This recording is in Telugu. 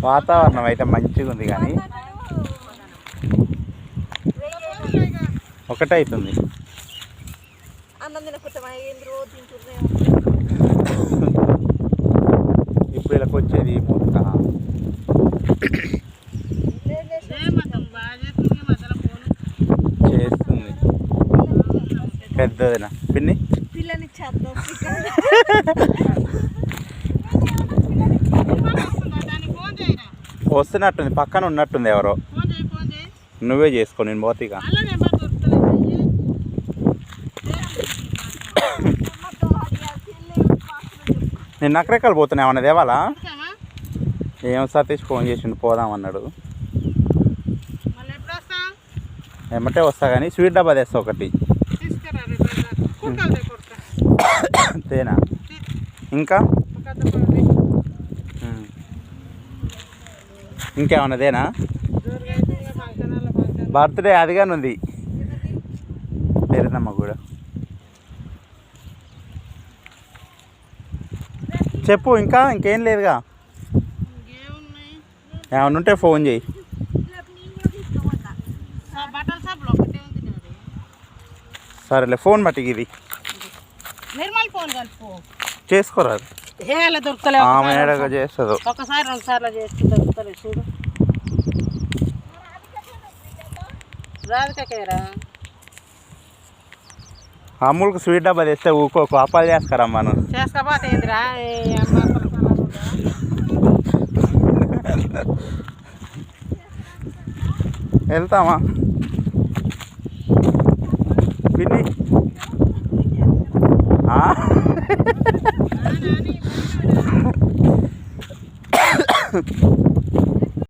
వాతావరణం అయితే మంచిగా ఉంది కానీ ఒకటే అవుతుంది. ఇప్పుడు ఇలా వచ్చేది మొక్క చేస్తుంది పెద్దదినా పిన్ని వస్తున్నట్టుంది, పక్కన ఉన్నట్టుంది ఎవరో. నువ్వే చేసుకో, నేను పోతీగా. నేను నకరెక్కలు పోతున్నా, ఏమన్నా దేవాలా? ఏం సతీష్ ఫోన్ చేసిండు పోదామన్నాడు. ఏమంటే వస్తా కానీ స్వీట్ డబ్బా తెస్తా ఒకటి. తేనా ఇంకా ఇంకేమన్నదేనా? బర్త్డే అదిగానే ఉంది పేరునమ్మ కూడా. చెప్పు ఇంకా ఇంకేం లేదుగా. ఏమన్నా ఉంటే ఫోన్ చేయి. సరేలే ఫోన్ మట్టికి ఇది చేసుకోరాదు. ఆమె చేస్తుంది ఒకసారి 2 సార్లు చేస్తే దొరుకుతలేదు చూడు. రాదుకేరా అమ్ములకు స్వీట్ డబ్బా తెస్తే ఊకోకు అప్పాలు చేసుకురమ్మా. నువ్వు చేసుకోపోతే ఏందిరా వెళ్తామా పిన్ని?